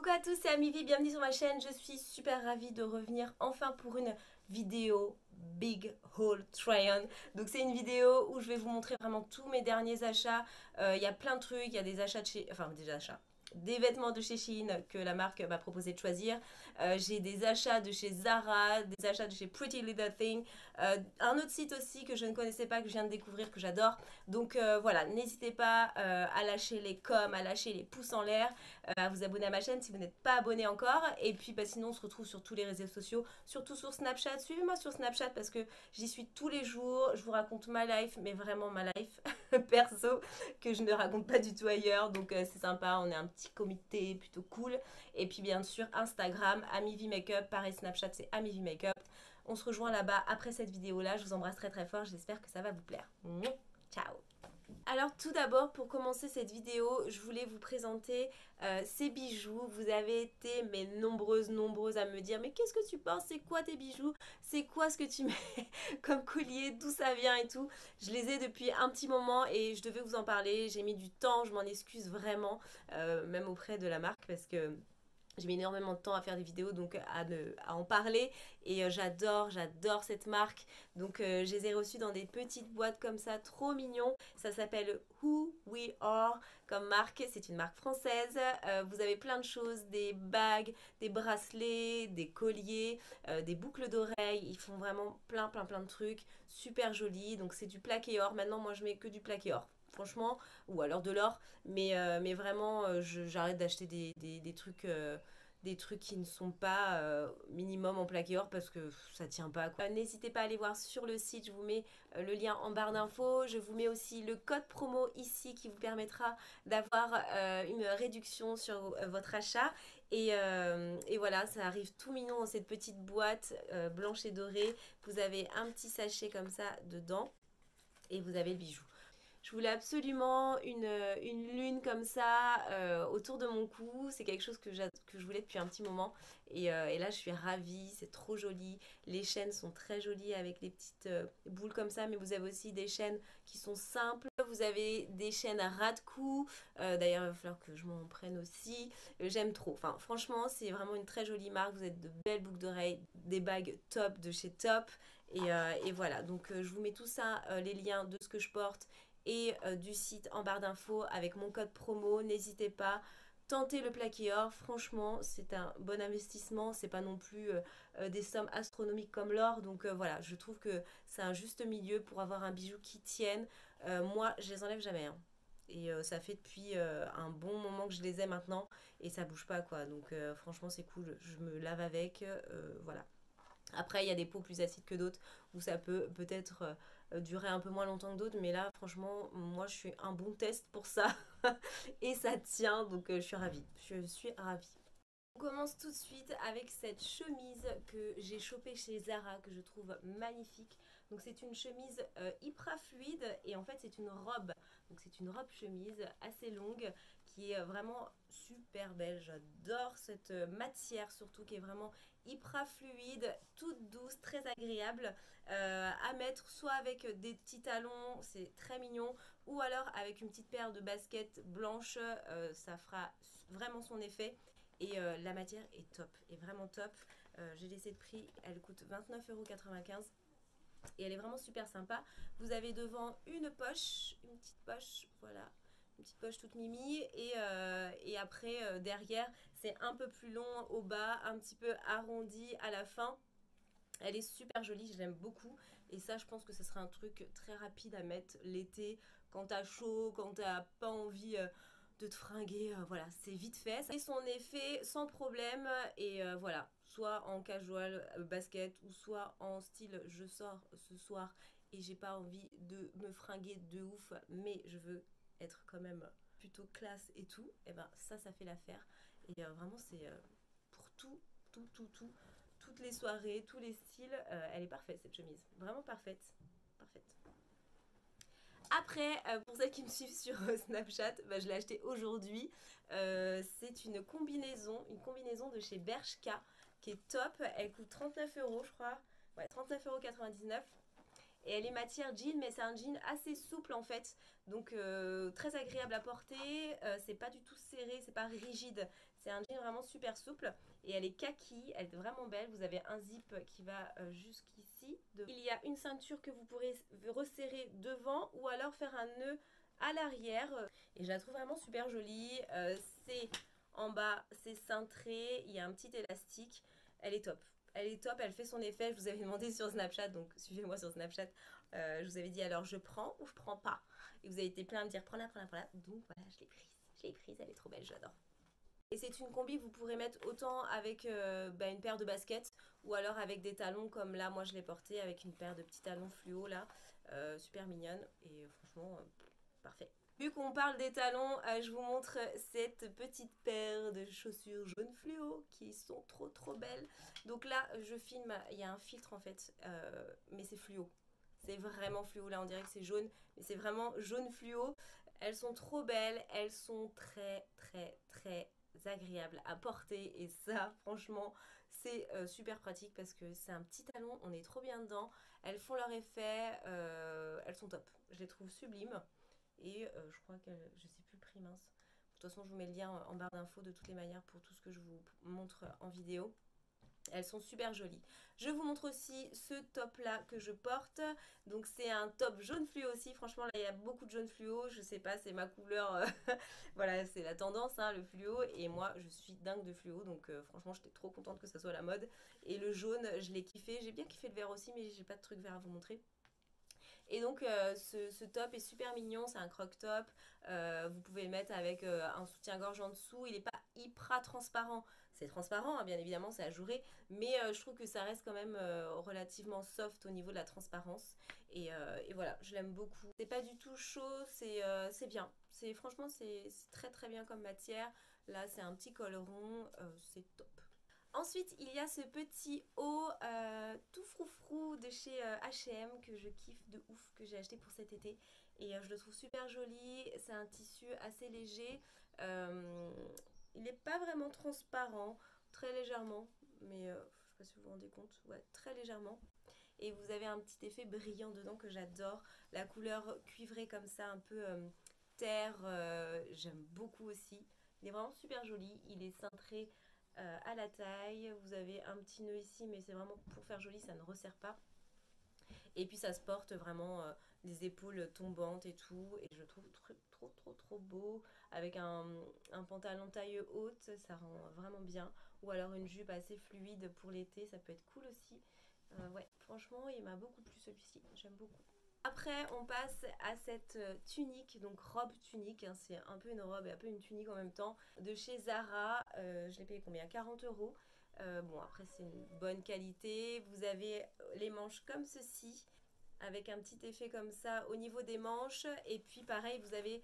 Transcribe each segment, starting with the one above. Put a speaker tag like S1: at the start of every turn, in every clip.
S1: Coucou à tous, c'est Amivie, bienvenue sur ma chaîne. Je suis super ravie de revenir enfin pour une vidéo Big Haul Try-On. Donc c'est une vidéo où je vais vous montrer vraiment tous mes derniers achats. Il y a plein de trucs, il y a des achats de chez... Enfin des achats. Des vêtements de chez Shein que la marque m'a proposé de choisir. J'ai des achats de chez Zara, des achats de chez Pretty Little Thing. Un autre site aussi que je ne connaissais pas, que je viens de découvrir, que j'adore. Donc voilà, n'hésitez pas à lâcher les coms, à lâcher les pouces en l'air, à vous abonner à ma chaîne si vous n'êtes pas abonné encore. Et puis sinon on se retrouve sur tous les réseaux sociaux, surtout sur Snapchat. Suivez-moi sur Snapchat parce que j'y suis tous les jours. Je vous raconte ma life, mais vraiment ma life perso que je ne raconte pas du tout ailleurs. Donc c'est sympa, on est un petit comité plutôt cool. Et puis bien sûr Instagram, Amivie Makeup, pareil Snapchat c'est Amivie Makeup. On se rejoint là-bas après cette vidéo là. Je vous embrasse très très fort, j'espère que ça va vous plaire. Ciao. Alors tout d'abord, pour commencer cette vidéo, je voulais vous présenter ces bijoux. Vous avez été mais nombreuses à me dire mais qu'est-ce que tu penses, c'est quoi tes bijoux, c'est quoi ce que tu mets comme collier, d'où ça vient et tout. Je les ai depuis un petit moment et je devais vous en parler, j'ai mis du temps, je m'en excuse vraiment, même auprès de la marque parce que j'ai mis énormément de temps à faire des vidéos, donc à en parler. Et j'adore cette marque. Donc je les ai reçus dans des petites boîtes comme ça, trop mignon. Ça s'appelle Who We Are comme marque. C'est une marque française. Vous avez plein de choses, des bagues, des bracelets, des colliers, des boucles d'oreilles. Ils font vraiment plein de trucs. Super jolis. Donc c'est du plaqué or. Maintenant, moi, je mets que du plaqué or. Franchement, ou alors de l'or, mais vraiment j'arrête d'acheter des trucs qui ne sont pas minimum en plaqué or parce que ça tient pas quoi. N'hésitez pas à aller voir sur le site, je vous mets le lien en barre d'infos, je vous mets aussi le code promo ici qui vous permettra d'avoir une réduction sur votre achat et voilà, ça arrive tout mignon dans cette petite boîte blanche et dorée. Vous avez un petit sachet comme ça dedans et vous avez le bijou. Je voulais absolument une lune comme ça autour de mon cou. C'est quelque chose que je voulais depuis un petit moment. Et là, je suis ravie. C'est trop joli. Les chaînes sont très jolies avec les petites boules comme ça. Mais vous avez aussi des chaînes qui sont simples. Vous avez des chaînes à ras de cou. D'ailleurs, il va falloir que je m'en prenne aussi. J'aime trop. Enfin, franchement, c'est vraiment une très jolie marque. Vous êtes de belles boucles d'oreilles, des bagues top de chez Top. Et voilà. Donc, je vous mets tout ça, les liens de ce que je porte et du site en barre d'infos avec mon code promo. N'hésitez pas, tentez le plaqué or, franchement c'est un bon investissement, c'est pas non plus des sommes astronomiques comme l'or, donc voilà, je trouve que c'est un juste milieu pour avoir un bijou qui tienne. Moi je les enlève jamais hein. Et ça fait depuis un bon moment que je les ai maintenant et ça bouge pas quoi, donc franchement c'est cool, je me lave avec, voilà. Après, il y a des peaux plus acides que d'autres où ça peut peut-être durer un peu moins longtemps que d'autres. Mais là, franchement, moi, je suis un bon test pour ça. Et ça tient, donc je suis ravie. Je suis ravie. On commence tout de suite avec cette chemise que j'ai chopée chez Zara, que je trouve magnifique. Donc c'est une chemise hyper fluide et en fait c'est une robe. Donc c'est une robe chemise assez longue qui est vraiment super belle. J'adore cette matière surtout qui est vraiment hyper fluide, toute douce, très agréable à mettre soit avec des petits talons, c'est très mignon, ou alors avec une petite paire de baskets blanches, ça fera vraiment son effet. Et la matière est top, est vraiment top. J'ai laissé de prix, elle coûte 29,95 € et elle est vraiment super sympa. Vous avez devant une poche, une petite poche, voilà, une petite poche toute mimi et après derrière c'est un peu plus long au bas, un petit peu arrondi à la fin. Elle est super jolie, je l'aime beaucoup et ça je pense que ce sera un truc très rapide à mettre l'été quand t'as chaud, quand t'as pas envie de te fringuer, voilà, c'est vite fait. Ça fait son effet sans problème et voilà, soit en casual basket ou soit en style je sors ce soir et j'ai pas envie de me fringuer de ouf mais je veux être quand même plutôt classe et tout, et ben ça fait l'affaire et vraiment c'est pour toutes les soirées, tous les styles, elle est parfaite cette chemise, vraiment parfaite, parfaite. Après, pour celles qui me suivent sur Snapchat, bah, je l'ai acheté aujourd'hui. C'est une combinaison de chez Bershka qui est top. Elle coûte 39 € je crois. Ouais, 39,99 € et elle est matière jean, mais c'est un jean assez souple en fait, donc très agréable à porter, c'est pas du tout serré, c'est pas rigide, C'est un jean vraiment super souple et elle est kaki, elle est vraiment belle. Vous avez un zip qui va jusqu'ici. Il y a une ceinture que vous pourrez resserrer devant ou alors faire un nœud à l'arrière. Et je la trouve vraiment super jolie. C'est en bas, c'est cintré, il y a un petit élastique. Elle est top. Elle est top, elle fait son effet. Je vous avais demandé sur Snapchat, donc suivez-moi sur Snapchat. Je vous avais dit alors je prends ou je prends pas. Et vous avez été plein à me dire prends-la, prends-la, prends-la. Donc voilà, je l'ai prise. Je l'ai prise, elle est trop belle, j'adore. Et c'est une combi que vous pourrez mettre autant avec une paire de baskets ou alors avec des talons comme là, moi je l'ai porté avec une paire de petits talons fluo là, super mignonne et franchement parfait. Vu qu'on parle des talons, je vous montre cette petite paire de chaussures jaunes fluo qui sont trop belles. Donc là, je filme, il y a un filtre en fait, mais c'est fluo. C'est vraiment fluo, là on dirait que c'est jaune, mais c'est vraiment jaune fluo. Elles sont trop belles, elles sont très agréables à porter et ça franchement c'est super pratique parce que c'est un petit talon, on est trop bien dedans, elles font leur effet, elles sont top, je les trouve sublimes et je crois que je sais plus le prix mince. De toute façon je vous mets le lien en barre d'infos de toutes les manières pour tout ce que je vous montre en vidéo. Elles sont super jolies. Je vous montre aussi ce top là que je porte. Donc c'est un top jaune fluo aussi. Franchement là il y a beaucoup de jaune fluo. Je sais pas, c'est ma couleur. Voilà, c'est la tendance hein, le fluo. Et moi je suis dingue de fluo. Donc franchement j'étais trop contente que ça soit la mode. Et le jaune je l'ai kiffé. J'ai bien kiffé le vert aussi mais j'ai pas de truc vert à vous montrer. Et donc ce top est super mignon, c'est un croc top, vous pouvez le mettre avec un soutien-gorge en dessous, il n'est pas hyper transparent, c'est transparent hein, bien évidemment, c'est ajouré, mais je trouve que ça reste quand même relativement soft au niveau de la transparence, et voilà, je l'aime beaucoup. C'est pas du tout chaud, c'est bien, franchement c'est très bien comme matière, là c'est un petit col rond, c'est top. Ensuite, il y a ce petit haut tout froufrou de chez H&M que je kiffe de ouf, que j'ai acheté pour cet été. Et je le trouve super joli, c'est un tissu assez léger. Il n'est pas vraiment transparent, très légèrement, mais je ne sais pas si vous vous rendez compte, ouais, très légèrement. Et vous avez un petit effet brillant dedans que j'adore. La couleur cuivrée comme ça, un peu terre, j'aime beaucoup aussi. Il est vraiment super joli, il est cintré à la taille, vous avez un petit nœud ici mais c'est vraiment pour faire joli, ça ne resserre pas et puis ça se porte vraiment les épaules tombantes et tout et je trouve trop beau avec un pantalon taille haute, ça rend vraiment bien ou alors une jupe assez fluide pour l'été, ça peut être cool aussi. Ouais, franchement il m'a beaucoup plu celui-ci, j'aime beaucoup. Après, on passe à cette tunique, donc robe tunique, hein, c'est un peu une robe et un peu une tunique en même temps, de chez Zara. Je l'ai payé combien? 40 euros. Bon, après, c'est une bonne qualité. Vous avez les manches comme ceci, avec un petit effet comme ça au niveau des manches. Et puis, pareil, vous avez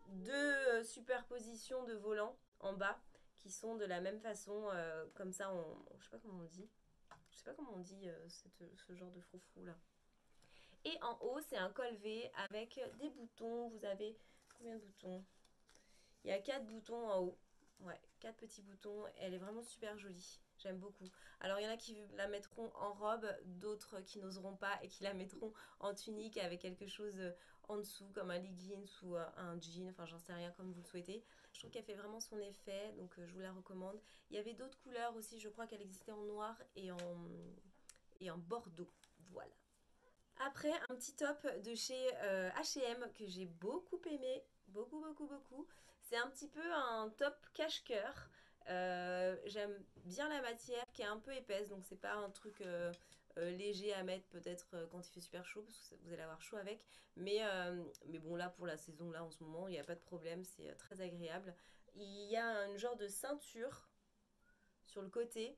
S1: deux superpositions de volants en bas qui sont de la même façon, comme ça, je sais pas comment on dit. Je sais pas comment on dit ce genre de froufrou là. Et en haut, c'est un col V avec des boutons. Vous avez combien de boutons? Il y a 4 boutons en haut. Ouais, 4 petits boutons. Elle est vraiment super jolie. J'aime beaucoup. Alors, il y en a qui la mettront en robe, d'autres qui n'oseront pas et qui la mettront en tunique avec quelque chose en dessous, comme un leggings ou un jean. Enfin, j'en sais rien, comme vous le souhaitez. Je trouve qu'elle fait vraiment son effet, donc je vous la recommande. Il y avait d'autres couleurs aussi. Je crois qu'elle existait en noir et en bordeaux. Voilà. Après, un petit top de chez H&M que j'ai beaucoup aimé, beaucoup. C'est un petit peu un top cache-cœur. J'aime bien la matière qui est un peu épaisse, donc c'est pas un truc léger à mettre peut-être quand il fait super chaud, parce que vous allez avoir chaud avec. Mais bon, là pour la saison, là en ce moment, il n'y a pas de problème, c'est très agréable. Il y a un genre de ceinture sur le côté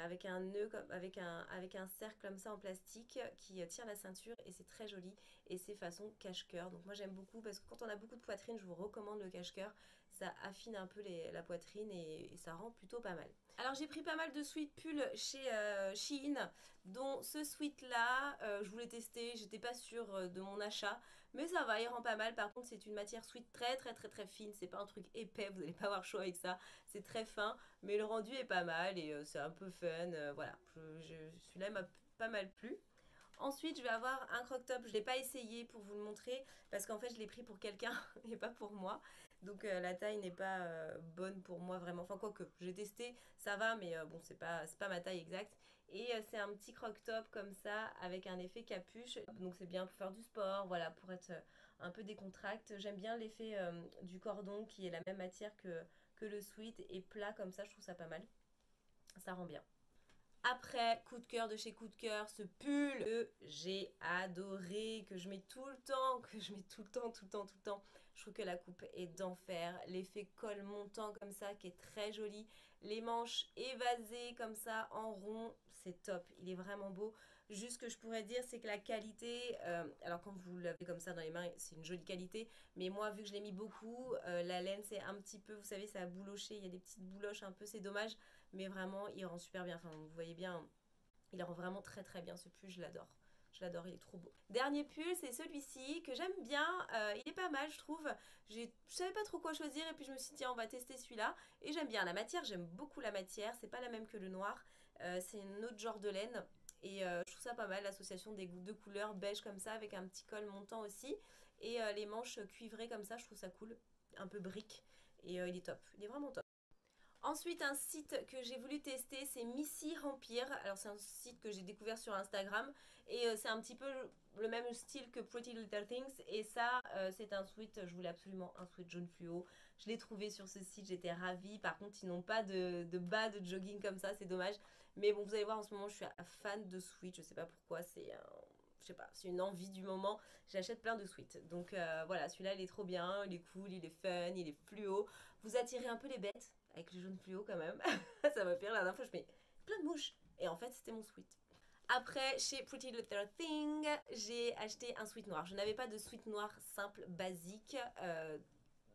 S1: avec un nœud, avec un cercle comme ça en plastique qui tire la ceinture et c'est très joli et c'est façon cache-cœur. Donc moi j'aime beaucoup parce que quand on a beaucoup de poitrine, je vous recommande le cache-cœur. Ça affine un peu la poitrine et ça rend plutôt pas mal. Alors j'ai pris pas mal de sweat pulls chez Shein, dont ce sweat là, je voulais tester, j'étais pas sûre de mon achat, mais ça va, il rend pas mal. Par contre c'est une matière sweat très fine, c'est pas un truc épais, vous n'allez pas avoir chaud avec ça, c'est très fin, mais le rendu est pas mal et c'est un peu fun, voilà, celui-là m'a pas mal plu. Ensuite, je vais avoir un croc top. Je ne l'ai pas essayé pour vous le montrer parce qu'en fait, je l'ai pris pour quelqu'un et pas pour moi. Donc la taille n'est pas bonne pour moi vraiment. Enfin quoique, j'ai testé, ça va, mais bon, c'est pas ma taille exacte. Et c'est un petit croc-top comme ça, avec un effet capuche. Donc c'est bien pour faire du sport, voilà, pour être un peu décontracte. J'aime bien l'effet du cordon qui est la même matière que le sweat et plat comme ça, je trouve ça pas mal. Ça rend bien. Après, coup de cœur de chez Coup de cœur, ce pull que j'ai adoré, que je mets tout le temps, que je mets tout le temps, tout le temps, tout le temps. Je trouve que la coupe est d'enfer. L'effet col montant comme ça qui est très joli. Les manches évasées comme ça en rond, c'est top. Il est vraiment beau. Juste ce que je pourrais dire, c'est que la qualité, alors quand vous l'avez comme ça dans les mains, c'est une jolie qualité. Mais moi, vu que je l'ai mis beaucoup, la laine c'est un petit peu, vous savez, ça a bouloché. Il y a des petites bouloches un peu, c'est dommage. Mais vraiment, il rend super bien. Enfin, vous voyez bien, il rend vraiment très très bien ce pull, je l'adore. Je l'adore, il est trop beau. Dernier pull, c'est celui-ci que j'aime bien. Il est pas mal, je trouve. Je savais pas trop quoi choisir et puis je me suis dit, tiens, on va tester celui-là. Et j'aime bien la matière, j'aime beaucoup la matière. C'est pas la même que le noir. C'est un autre genre de laine. Et je trouve ça pas mal, l'association des deux couleurs beige comme ça, avec un petit col montant aussi. Et les manches cuivrées comme ça, je trouve ça cool. Un peu brique. Et il est top. Il est vraiment top. Ensuite, un site que j'ai voulu tester, c'est Missy Empire. Alors, c'est un site que j'ai découvert sur Instagram. Et c'est un petit peu le même style que Pretty Little Things. Et ça, c'est un sweat, je voulais absolument un sweat jaune fluo. Je l'ai trouvé sur ce site, j'étais ravie. Par contre, ils n'ont pas de bas de jogging comme ça, c'est dommage. Mais bon, vous allez voir, en ce moment, je suis fan de sweat. Je sais pas pourquoi, je sais pas, c'est une envie du moment. J'achète plein de sweats. Donc voilà, celui-là, il est trop bien, il est cool, il est fun, il est fluo. Vous attirez un peu les bêtes avec le jaune fluo quand même. Ça m'a fait rire la dernière fois, je mets plein de mouches. Et en fait, c'était mon sweat. Après, chez Pretty Little Thing, j'ai acheté un sweat noir. Je n'avais pas de sweat noir simple, basique,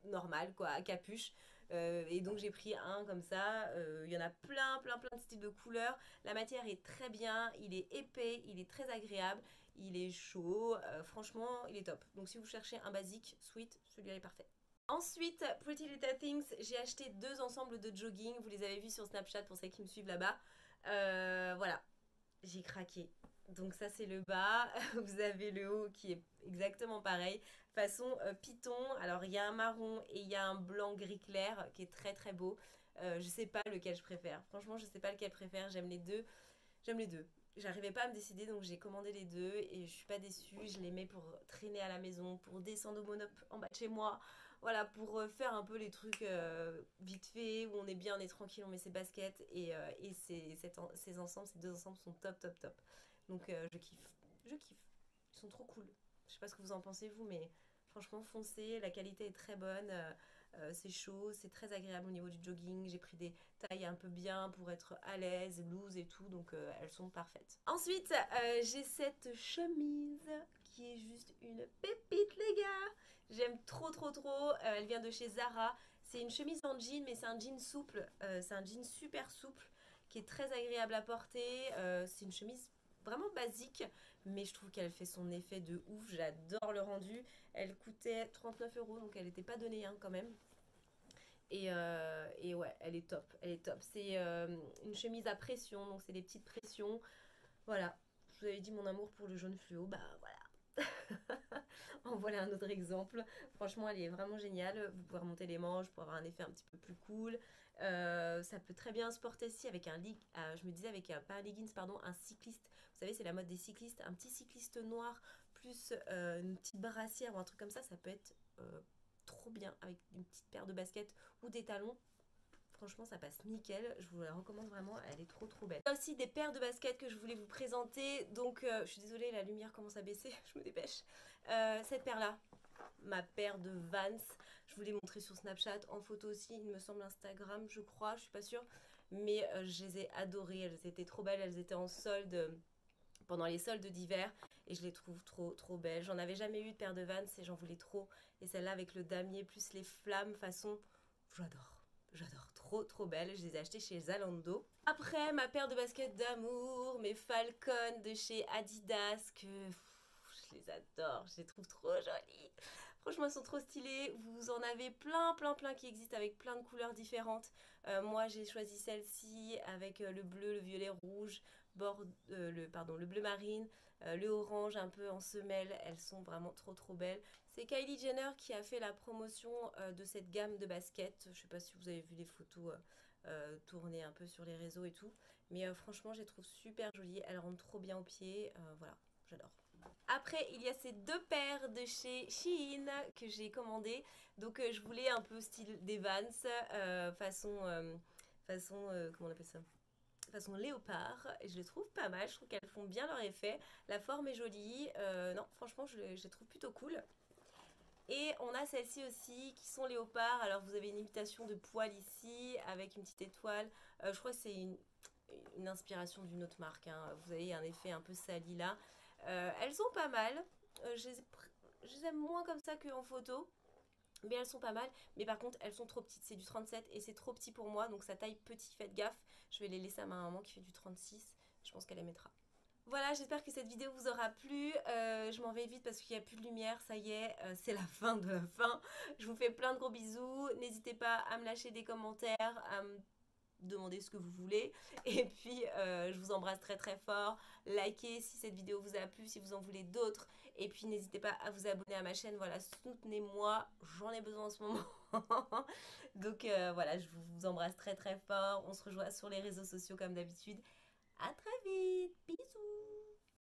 S1: normal, quoi, à capuche. Et donc j'ai pris un comme ça. Il y en a plein de styles de couleurs. La matière est très bien, il est épais, il est très agréable, il est chaud. Franchement, il est top. Donc si vous cherchez un basique, sweat, celui-là est parfait. Ensuite, Pretty Little Things, j'ai acheté deux ensembles de jogging. Vous les avez vus sur Snapchat pour ceux qui me suivent là-bas. Voilà, j'ai craqué. Donc ça c'est le bas, vous avez le haut qui est exactement pareil, façon python. Alors il y a un marron et il y a un blanc gris clair qui est très très beau. Je sais pas lequel je préfère. Franchement je sais pas lequel je préfère, j'aime les deux. J'aime les deux. J'arrivais pas à me décider donc j'ai commandé les deux et je suis pas déçue. Je les mets pour traîner à la maison, pour descendre au monop en bas de chez moi. Voilà, pour faire un peu les trucs vite fait où on est bien, on est tranquille, on met ses baskets et ces ensembles, ces deux ensembles sont top top top. Donc je kiffe. Je kiffe. Ils sont trop cool. Je sais pas ce que vous en pensez vous mais franchement foncez, la qualité est très bonne. C'est chaud, c'est très agréable au niveau du jogging. J'ai pris des tailles un peu bien pour être à l'aise, loose et tout, donc elles sont parfaites. Ensuite, j'ai cette chemise qui est juste une pépite, les gars. J'aime trop, trop, trop. Elle vient de chez Zara. C'est une chemise en jean, mais c'est un jean souple. C'est un jean super souple qui est très agréable à porter. C'est une chemise vraiment basique, mais je trouve qu'elle fait son effet de ouf. J'adore le rendu. Elle coûtait 39 euros, donc elle n'était pas donnée hein, quand même. Et ouais, elle est top. Elle est top. C'est une chemise à pression, donc c'est des petites pressions. Voilà. Je vous avais dit mon amour pour le jaune fluo, bah voilà. En voilà un autre exemple. Franchement, elle est vraiment géniale. Vous pouvez remonter les manches pour avoir un effet un petit peu plus cool. Ça peut très bien se porter aussi avec un je me disais avec pas un leggings, pardon, un cycliste. Vous savez, c'est la mode des cyclistes. Un petit cycliste noir plus une petite brassière ou un truc comme ça peut être trop bien avec une petite paire de baskets ou des talons. Franchement, ça passe nickel. Je vous la recommande vraiment. Elle est trop trop belle. Il y a aussi des paires de baskets que je voulais vous présenter. Donc, je suis désolée, la lumière commence à baisser. Je me dépêche. Cette paire-là, ma paire de Vans. Je vous l'ai montré sur Snapchat, en photo aussi. Il me semble Instagram, je crois. Je suis pas sûre. Mais je les ai adorées. Elles étaient trop belles. Elles étaient en solde pendant les soldes d'hiver et je les trouve trop trop belles. J'en avais jamais eu de paire de Vans et j'en voulais trop. Et celle-là avec le damier plus les flammes façon, j'adore. J'adore, trop trop belle. Je les ai achetées chez Zalando. Après, ma paire de baskets d'amour, mes Falcon de chez Adidas, que je les adore, je les trouve trop jolies. Franchement, elles sont trop stylées. Vous en avez plein, plein, plein qui existent avec plein de couleurs différentes. Moi, j'ai choisi celle-ci avec le bleu, le violet, rouge, le bleu marine, le orange un peu en semelle. Elles sont vraiment trop, trop belles. C'est Kylie Jenner qui a fait la promotion de cette gamme de baskets. Je sais pas si vous avez vu les photos tourner un peu sur les réseaux et tout. Mais franchement, je les trouve super jolies. Elles rentrent trop bien aux pieds. Voilà, j'adore. Après, il y a ces deux paires de chez Shein que j'ai commandées. Donc, je voulais un peu style des Vans, comment on appelle ça? Façon léopard. Et je les trouve pas mal. Je trouve qu'elles font bien leur effet. La forme est jolie. Non, franchement, je les trouve plutôt cool. Et on a celles-ci aussi qui sont léopard. Alors, vous avez une imitation de poil ici avec une petite étoile. Je crois que c'est une inspiration d'une autre marque, hein. Vous avez un effet un peu sali là. Elles sont pas mal. Je les aime moins comme ça qu'en photo. Mais elles sont pas mal. Mais par contre, elles sont trop petites. C'est du 37 et c'est trop petit pour moi. Donc ça taille petit, faites gaffe. Je vais les laisser à ma maman qui fait du 36. Je pense qu'elle les mettra. Voilà, j'espère que cette vidéo vous aura plu. Je m'en vais vite parce qu'il n'y a plus de lumière, ça y est, c'est la fin de la fin. Je vous fais plein de gros bisous. N'hésitez pas à me lâcher des commentaires, à me demander ce que vous voulez. Et puis, je vous embrasse très très fort. Likez si cette vidéo vous a plu, si vous en voulez d'autres. Et puis, n'hésitez pas à vous abonner à ma chaîne. Voilà, soutenez-moi, j'en ai besoin en ce moment. Donc, voilà, je vous embrasse très très fort. On se rejoint sur les réseaux sociaux comme d'habitude. À très vite. Bisous.